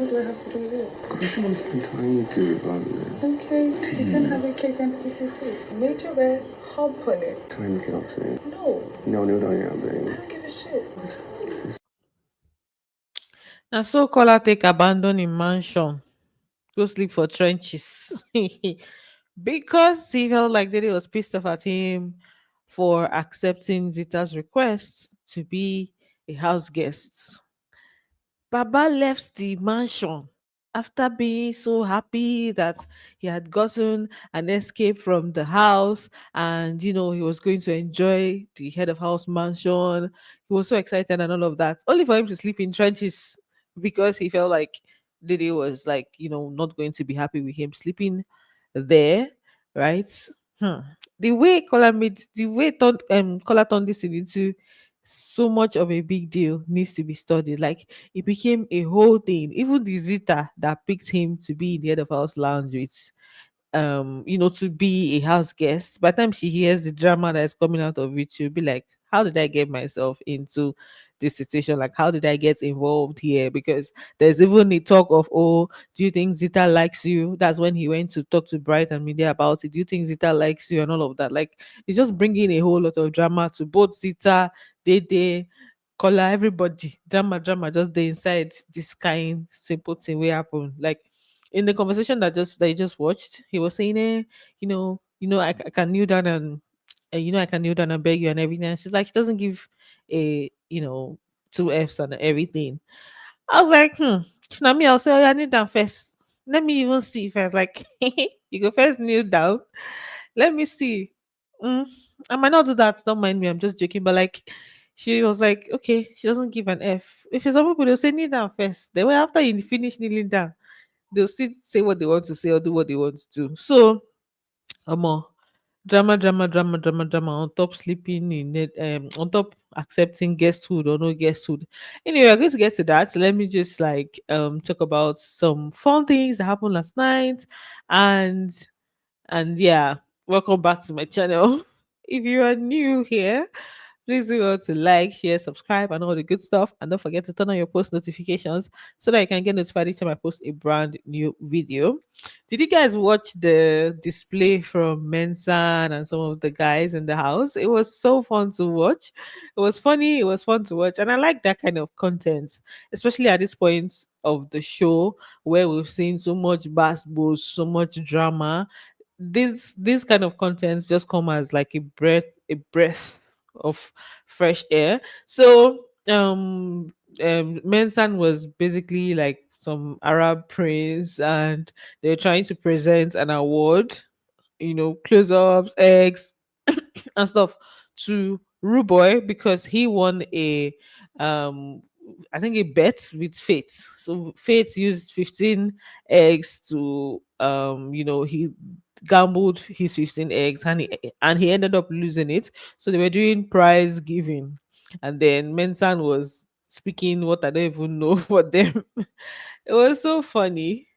What do I have to do with it? Because if she wants to be trying to, Okay, you can have a cake and eat it too. Make your bed, hop on it. can I make it upset? No, No, no, no, yeah, I babe. don't give a shit. And so Kola take abandon in mansion, go sleep for trenches. Because he felt like Dede was pissed off at him for accepting Zita's request to be a house guest. Baba left the mansion after being so happy that he had gotten an escape from the house, and he was going to enjoy the head of house mansion. He was so excited and all of that, only for him to sleep in trenches because he felt like Didi was like, not going to be happy with him sleeping there, right? Hmm. The way turned this into so much of a big deal needs to be studied. Like, it became a whole thing. Even the Zita that picked him to be in the head of house lounge with to be a house guest. By the time she hears the drama that is coming out of it, she'll be like, how did I get myself into this situation? Like, how did I get involved here? Because there's even a talk of, oh, do you think Zita likes you? That's when he went to talk to Bright and Media about it. Do you think Zita likes you and all of that? Like, it's just bringing a whole lot of drama to both Zita, Dede, Kola, everybody. Drama, just the inside this kind simple thing will happen. Like, in the conversation that you just watched, he was saying, I can kneel down and I can kneel down and beg you and everything. And she's like, she doesn't give a two F's and everything. I was like, now me, I'll say, oh, yeah, kneel down first. Let me even see first. Like, you go first kneel down. Let me see. Mm, I might not do that. Don't mind me. I'm just joking. But like, she was like, okay, she doesn't give an F. If it's some people, they'll say kneel down first. Then after you finish kneeling down, they'll still say what they want to say or do what they want to do. So, more drama on top sleeping in it, on top accepting guesthood or no guesthood. Anyway, we're going to get to that. So let me just like talk about some fun things that happened last night, and yeah, welcome back to my channel. If you are new here, please do go to like, share, subscribe, and all the good stuff. And don't forget to turn on your post notifications so that you can get notified each time I post a brand new video. Did you guys watch the display from Mensan and some of the guys in the house? It was so fun to watch. It was funny. It was fun to watch. And I like that kind of content, especially at this point of the show where we've seen so much basketball, so much drama. This kind of contents just come as like a breath of fresh air. So Mensan was basically like some Arab prince, and they're trying to present an award, close-ups, eggs, and stuff to Ruboy because he won a um I think a bet with Fate. So Fate used 15 eggs to he gambled his 15 eggs, and he ended up losing it. So they were doing prize giving, and then Mensan was speaking what I don't even know for them. It was so funny.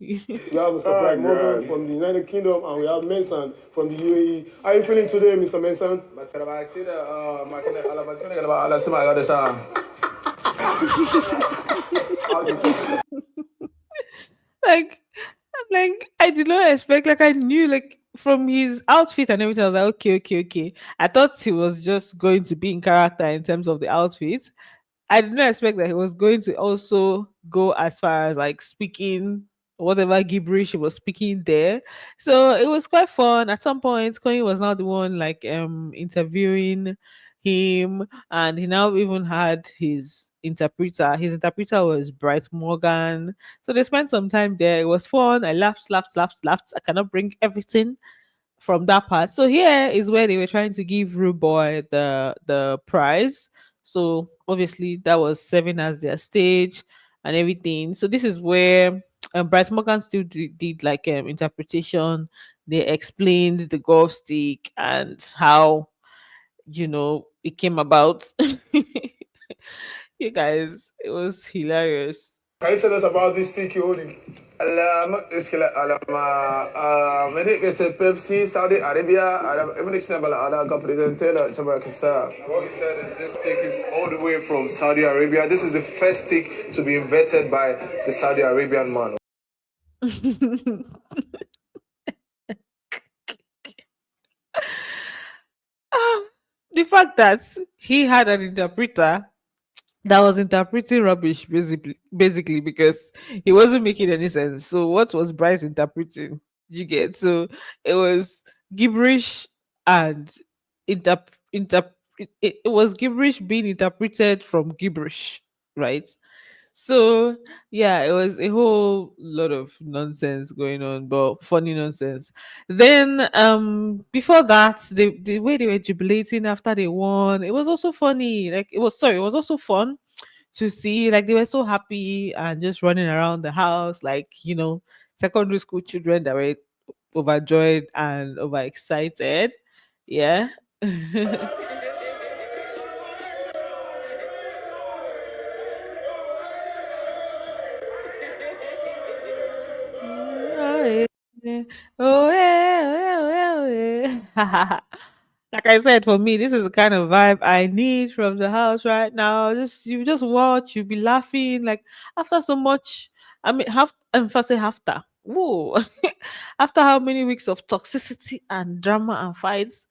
We have Mr. Pride Morgan from the United Kingdom, and we have Mensan from the UAE. How are you feeling today, Mr. Mensan? Like, I'm like, I did not expect, like, I knew, like, from his outfit and everything. I was like, okay. I thought he was just going to be in character in terms of the outfit. I did not expect that he was going to also go as far as like speaking whatever gibberish he was speaking there. So it was quite fun. At some point, Coin was now the one like interviewing him, and he now even had his interpreter. His interpreter was Bright Morgan. So they spent some time there. It was fun. I laughed. I cannot bring everything from that part. So here is where they were trying to give Rude Boy the prize. So obviously that was serving as their stage and everything. So this is where Bryce Morgan still did like interpretation. They explained the golf stick and how it came about. You guys, it was hilarious. Can you tell us about this stick you're holding? C'est Pepsi, Saudi Arabia, even What he said is this stick is all the way from Saudi Arabia. This is the first stick to be invented by the Saudi Arabian man. The fact that he had an interpreter that was interpreting rubbish basically because he wasn't making any sense. So what was Bryce interpreting? You get so it was gibberish and it was gibberish being interpreted from gibberish, right? So yeah, it was a whole lot of nonsense going on, but funny nonsense. Then before that, the way they were jubilating after they won, it was also funny. Like it was also fun to see. Like they were so happy and just running around the house, like secondary school children that were overjoyed and overexcited. Yeah. Oh, yeah. Oh, yeah, oh, yeah, oh, yeah. Like I said, for me, this is the kind of vibe I need from the house right now. Just you just watch, you be laughing. Like after so much, I mean, half if I say after, whoa, after how many weeks of toxicity and drama and fights,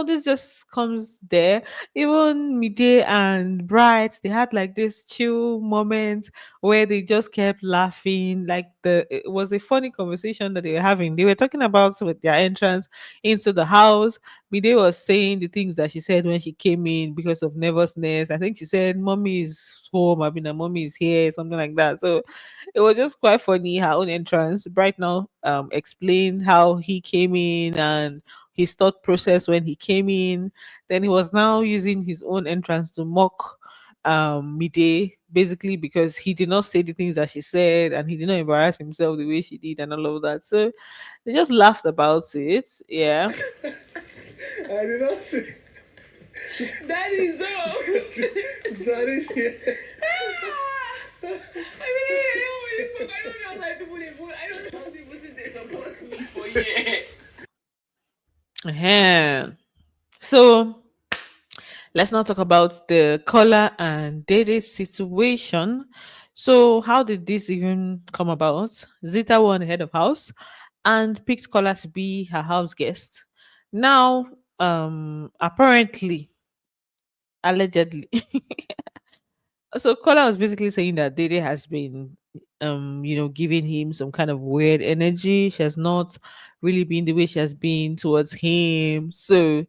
this just comes there. Even Midday and Bright, they had like this chill moment where they just kept laughing. Like it was a funny conversation that they were having. They were talking about with their entrance into the house. Midday was saying the things that she said when she came in because of nervousness. I think she said, "Mommy is home. I mean, her mommy is here," something like that. So it was just quite funny. Her own entrance. Bright now explained how he came in and his thought process when he came in. Then he was now using his own entrance to mock Midday basically because he did not say the things that she said and he did not embarrass himself the way she did and all of that. So they just laughed about it. Yeah. I did not see. That is so. That is here. I mean, I don't really fuck. I don't know how people they vote. I don't know how people say they support me for yeah. So let's now talk about the Kola and Dede situation. So how did this even come about? Zita won head of house and picked Kola to be her house guest. Now, apparently, allegedly, so Kola was basically saying that Dede has been giving him some kind of weird energy. She has not really been the way she has been towards him. So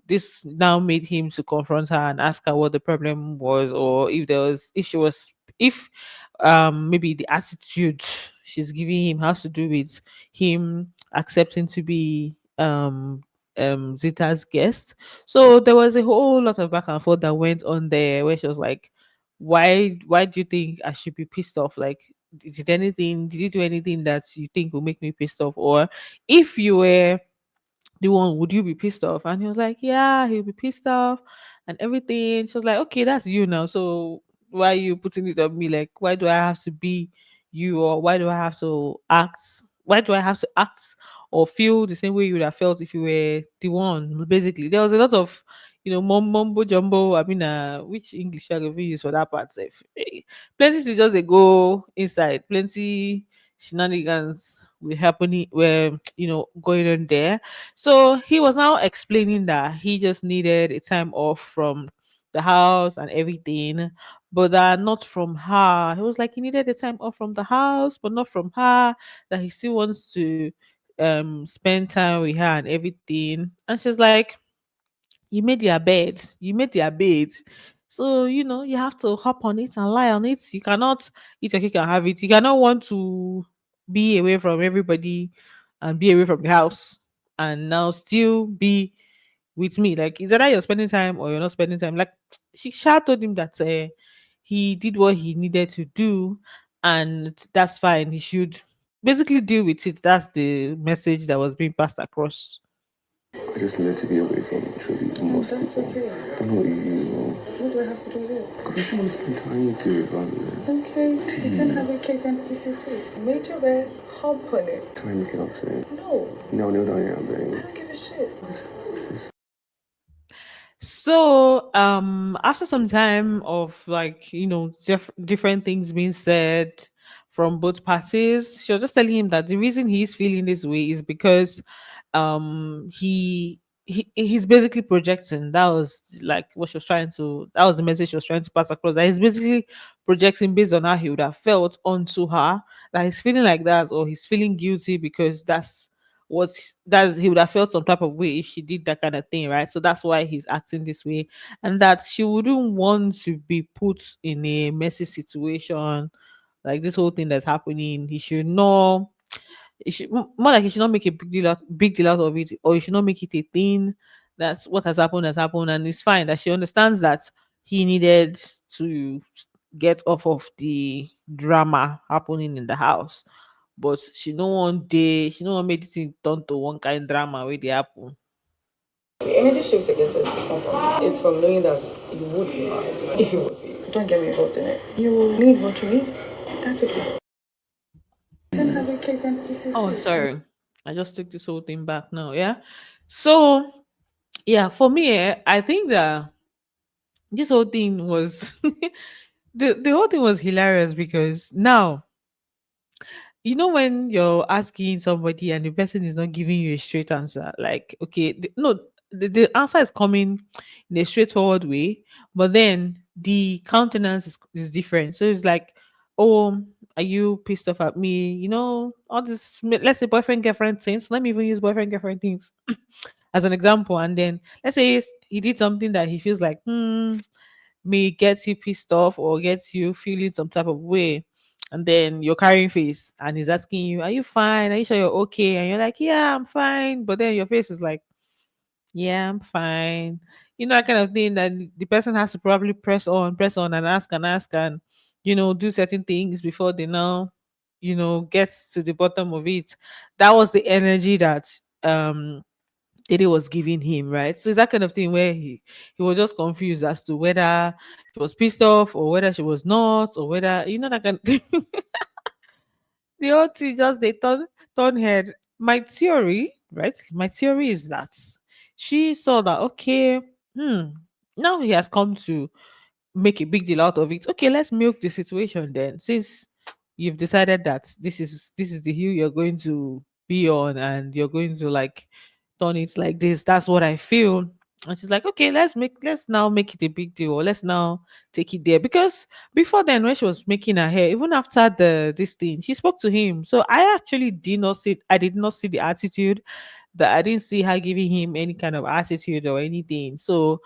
this now made him to confront her and ask her what the problem was, or if maybe the attitude she's giving him has to do with him accepting to be Zita's guest. So there was a whole lot of back and forth that went on there where she was like, why do you think I should be pissed off? Like, did you do anything that you think will make me pissed off? Or if you were the one, would you be pissed off? And he was like, yeah, he'll be pissed off and everything. She was like, okay, that's you now. So why are you putting it on me? Like, why do I have to be you? Or why do I have to act? Why do I have to act or feel the same way you would have felt if you were the one? Basically, there was a lot of, mumbo jumbo. I mean, which English I can use for that part? Safe. Plenty to just go inside. Plenty shenanigans were happening, were going on there. So he was now explaining that he just needed a time off from the house and everything, but not from her. He was like he needed a time off from the house, but not from her. That he still wants to spend time with her and everything. And she's like, you made your bed. You made your bed. So, you have to hop on it and lie on it. You cannot eat your cake and have it. You cannot want to be away from everybody and be away from the house and now still be with me. Like, is either you're spending time or you're not spending time. Like, Sha told him that he did what he needed to do and that's fine. He should basically deal with it. That's the message that was being passed across. I just needed to be away from truly most That's people. okay. But not you, What do I have to do with it? because I just want to spend time with you, rather than Okay, you can have a cake and eat it too. Major bear, hop on it. Can I make it upset? No. No, no, no, yeah, babe. I don't give a shit. So, after some time of like, different things being said from both parties, she was just telling him that the reason he's feeling this way is because, he's basically projecting. That was like what she was trying to. That was the message she was trying to pass across. That he's basically projecting based on how he would have felt onto her. That he's feeling like that, or he's feeling guilty because that's he would have felt some type of way if she did that kind of thing, right? So that's why he's acting this way, and that she wouldn't want to be put in a messy situation like this whole thing that's happening. He should know. More like he should not make a big deal out of it, or he should not make it a thing. That's what has happened, and it's fine that she understands that he needed to get off of the drama happening in the house, but she no one day she no one made it turn to one kind drama where they happen. The energy shift against it is not from me. It's from knowing that you would be mad if it was you. Don't get me involved in it. You need what you need. That's okay. You can have a cake and eat it Oh, too. sorry, I just took this whole thing back now. Yeah, so yeah, for me, I think that this whole thing was the whole thing was hilarious because now when you're asking somebody and the person is not giving you a straight answer, like, okay, no, the answer is coming in a straightforward way, but then the countenance is different. So it's like, oh, are you pissed off at me? All this, let's say boyfriend girlfriend things. Let me even use boyfriend girlfriend things as an example. And then let's say he did something that he feels like, may gets you pissed off or gets you feeling some type of way, and then you're carrying face and he's asking you, are you fine, are you sure you're okay, and you're like, yeah, I'm fine, but then your face is like, yeah, I'm fine. That kind of thing, that the person has to probably press on and ask and do certain things before they now gets to the bottom of it. That was the energy that Dede was giving him, right? So it's that kind of thing where he was just confused as to whether she was pissed off or whether she was not, or whether that kind of thing. The whole thing just they turn head. My theory, right? My theory is that she saw that, okay, hmm, now he has come to make a big deal out of it. Okay, let's milk the situation then. Since you've decided that this is the hill you're going to be on, and you're going to like turn it like this, that's what I feel. And she's like, okay, let's now make it a big deal, or let's now take it there. Because before then, when she was making her hair, even after this thing, she spoke to him. So I did not see the attitude, that I didn't see her giving him any kind of attitude or anything. So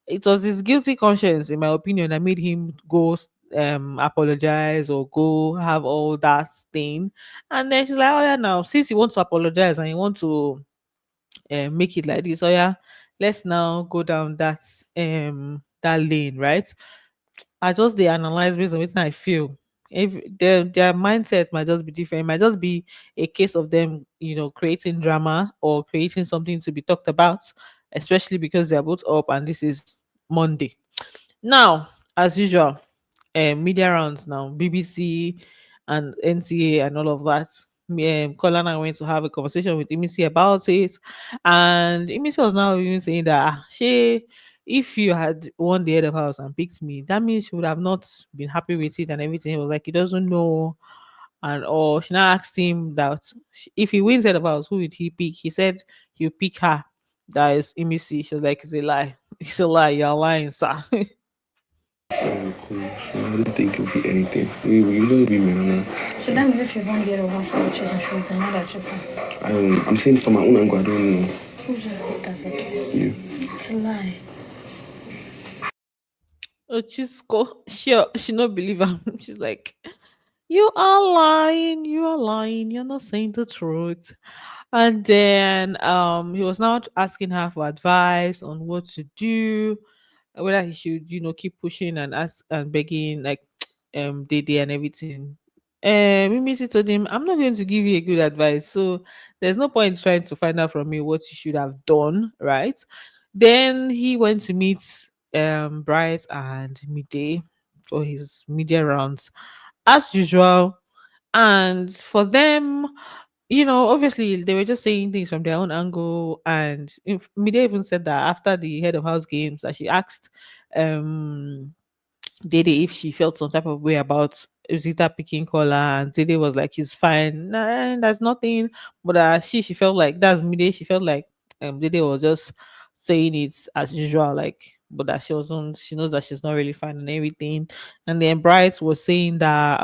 it was his guilty conscience, in my opinion, that made him go apologize or go have all that thing. And then she's like, oh yeah, now since you want to apologize and you want to make it like this, oh yeah, let's now go down that lane, right? I just they analyze based on what I feel. If their mindset might just be different, it might just be a case of them, creating drama or creating something to be talked about, especially because they're both up and this is Monday. Now, as usual, media rounds now, BBC and NCA and all of that. Kola and I went to have a conversation with Imisi about it, and Imisi was now even saying that, she, if you had won the head of house and picked me, that means she would have not been happy with it and everything. He was like, he doesn't know. And or she now asked him that, if he wins head of house, who would he pick? He said he'll pick her. That is Imisi. She was like, it's a lie. It's a lie. You're lying, sir. Cool. I don't think it'll be anything. We don't be men now. So that means if you won't get over some choosing should be mad at you. I'm saying from my own angle, I don't know. Who just think that's the case? You. It's a lie. Oh, she not believe him. She's like, you are lying, you're not saying the truth. And then he was now asking her for advice on what to do, whether he should, keep pushing and ask and begging, like Dede and everything. Mimisi told him, I'm not going to give you a good advice. So there's no point trying to find out from me what you should have done, right? Then he went to meet Bright and Midday. for his media rounds as usual. And for them, obviously they were just saying things from their own angle. And media even said that after the head of house games, that she asked um Dede if she felt some type of way about Zita picking Kola, and Dede was like, she's fine. Nah, there's nothing. But she felt like that's midday. She felt like Dede was just saying it as usual, like, but that she wasn't. She knows that she's not really fine and everything. And then Bright was saying that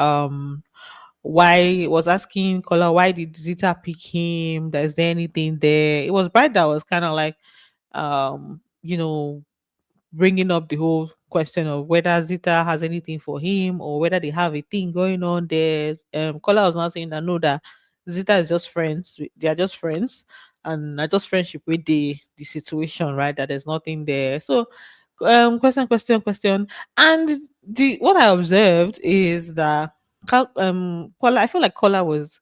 why was asking Kola, why did Zita pick him? Is there anything there? It was Bright that was kind of like um you know bringing up the whole question of whether Zita has anything for him or whether they have a thing going on there. Kola was not saying that no, that Zita is just friends. They are just friends, and not just friendship with the situation, right? That there's nothing there. So, question, and the what I observed is that Kola. I feel like Kola was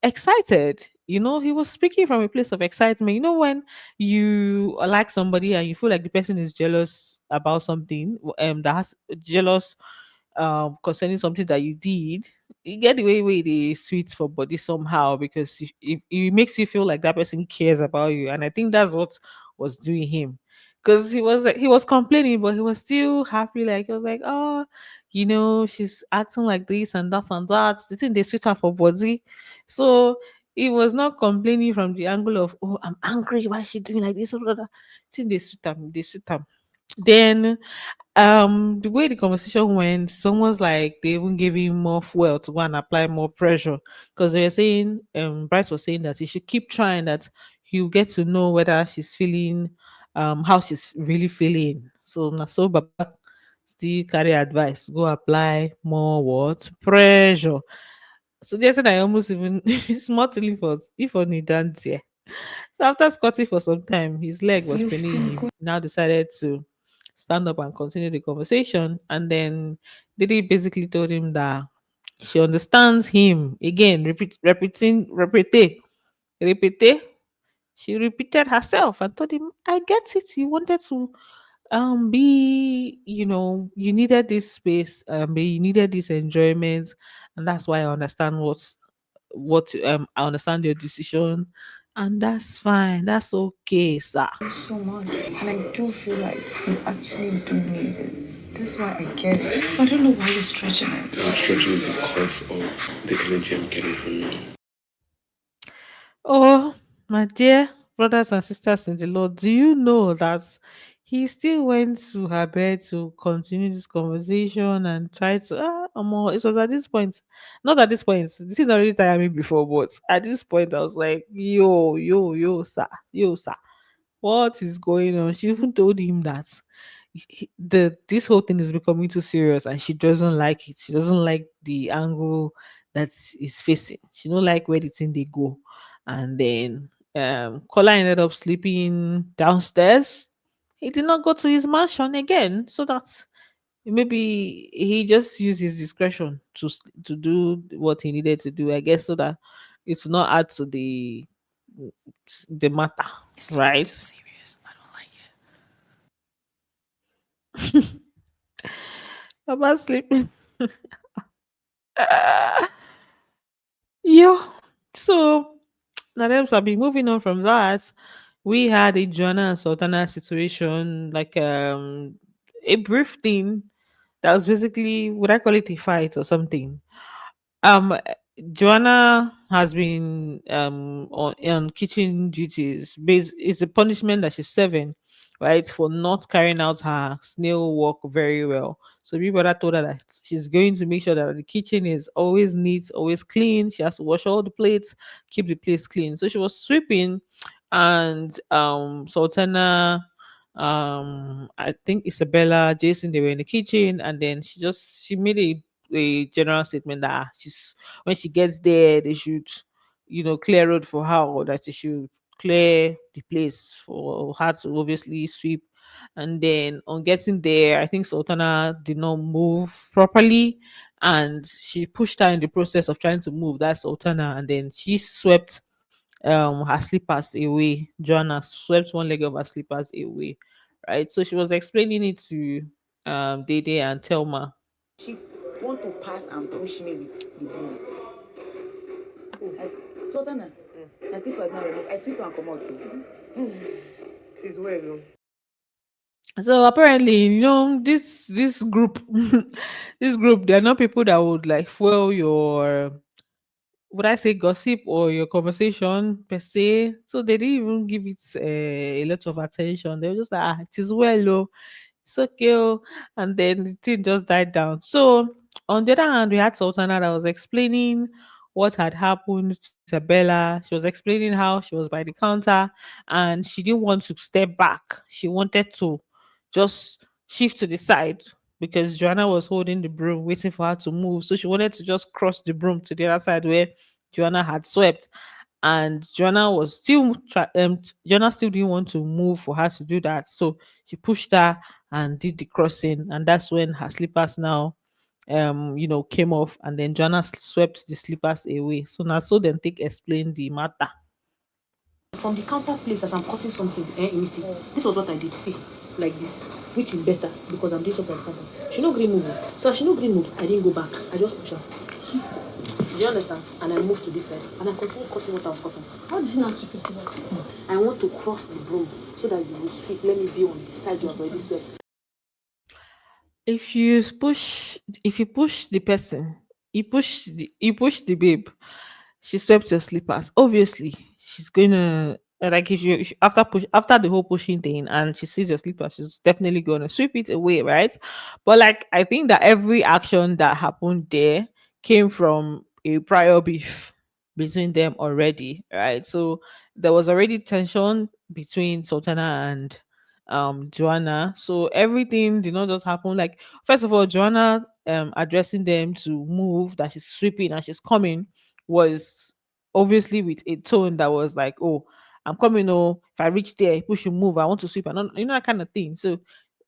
excited. He was speaking from a place of excitement. When you like somebody and you feel like the person is jealous about something, that has jealous concerning something that you did, you get the way the sweet for body somehow, because it makes you feel like that person cares about you. And I think that's what was doing him, because he was complaining, but he was still happy. Like, he was like, oh, she's acting like this and that and that. The thing they sweet her for body. So he was not complaining from the angle of, oh, I'm angry, why is she doing like this or that. Thing they sweet them. Then the way the conversation went, someone's like they even gave him more fuel to go and apply more pressure, because they were saying, Bryce was saying that he should keep trying, that he'll get to know whether she's feeling, how she's really feeling. So na so Baba still carry advice, go apply more what pressure. So just said I almost even smartly for if only dance here. So after squatting for some time, his leg was paining him. He now decided to stand up and continue the conversation. And then Didi basically told him that she understands him. Again, repeat. She repeated herself and told him, I get it. You wanted to be, you needed this space, you needed this enjoyment, and that's why I understand I understand your decision, and that's fine, that's okay, sir. So much, and I do feel like you actually do need it. That's why I get it. I don't know why you're stretching it. I'm stretching it because of the energy I'm getting from you. Oh, my dear brothers and sisters in the Lord, do you know that he still went to her bed to continue this conversation and try to it was at this point, not at this point, this is already tired me before, but at this point I was like, yo, sir, what is going on? She even told him that this whole thing is becoming too serious, and she doesn't like it. She doesn't like the angle that is facing. She don't like where the thing they go. And then Kola ended up sleeping downstairs. He did not go to his mansion again, so that maybe he just used his discretion to do what he needed to do, I guess, so that it's not add to the matter, right? Serious. I don't like it. About sleeping. Yeah. So now them I'll be moving on from that. We had a Joanna and Sultana situation, like a brief thing that was basically, would I call it a fight or something? Um, Joanna has been on kitchen duties. It's a punishment that she's serving, right, for not carrying out her snail work very well. So Big Brother told her that she's going to make sure that the kitchen is always neat, always clean. She has to wash all the plates, keep the place clean. So she was sweeping, and Sultana, I think Isabella, Jason, they were in the kitchen, and then she made a general statement that she's when she gets there, they should, clear road for her, or that they should clear the place for her to obviously sweep. And then on getting there, I think Sultana did not move properly, and she pushed her in the process of trying to move. That's Sultana, and then she swept her slippers away. Joanna swept one leg of her slippers away. Right. So she was explaining it to Dede and Telma. She want to pass and push me with the broom. Sultana, I sleep was not removed. I sleep and come out too. She's well, no? So apparently, this group, this group, they're not people that would like fuel your, would I say, gossip or your conversation per se. So they didn't even give it a lot of attention. They were just like, it is well, oh, it's okay, oh. And then the thing just died down. So on the other hand, we had Sultana that was explaining what had happened to Isabella. She was explaining how she was by the counter and she didn't want to step back. She wanted to just shift to the side because Joanna was holding the broom, waiting for her to move. So she wanted to just cross the broom to the other side where Joanna had swept. And Joanna still didn't want to move for her to do that. So she pushed her and did the crossing, and that's when her slippers now came off, and then Joanna swept the slippers away. So now so then take explain the matter. From the counter place as I'm cutting something, you see, this was what I did. See, like this, which is better because I'm doing something on the counter. She no green move. So as she no green move, I didn't go back. I just push her. Do you understand? And I moved to this side. And I continued cutting what I was cutting. How did you not sweep it? I want to cross the broom so that you will sweep. Let me be on the side you have already swept. If you push the person, you push the babe, she swept your slippers. Obviously she's gonna like after the whole pushing thing and she sees your slippers, she's definitely gonna sweep it away, right? But like I think that every action that happened there came from a prior beef between them already, right? So there was already tension between Sultana and Joanna. So everything did not just happen. Like first of all, Joanna addressing them to move, that she's sweeping and she's coming, was obviously with a tone that was like, oh, I'm coming, oh, if I reach there, push you move, I want to sweep, and that kind of thing. So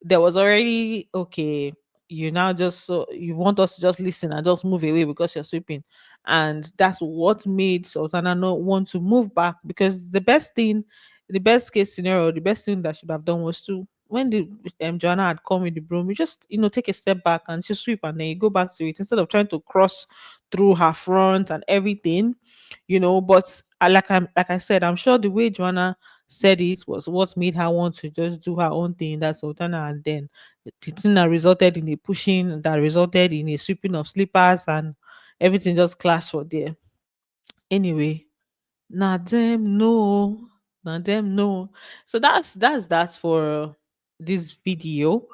there was already okay, you now just so you want us to just listen and just move away because you're sweeping. And that's what made Sultana not want to move back, because the best case scenario, the best thing that should have done was to, when the Joanna had come with the broom, you just take a step back and just sweep, and then you go back to it instead of trying to cross through her front and everything. But like I said, I'm sure the way Joanna said it was what made her want to just do her own thing, that's Sultana, and then the thing that resulted in a pushing, that resulted in a sweeping of slippers, and everything just clashed for there. Anyway, now them no. Now them no. So that's for this video.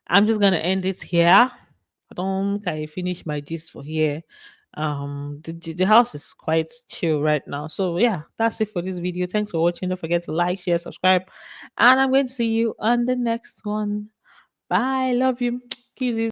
I'm just gonna end it here. I don't think I finish my gist for here. The house is quite chill right now. So yeah, that's it for this video. Thanks for watching. Don't forget to like, share, subscribe, and I'm going to see you on the next one. Bye. Love you. Kisses.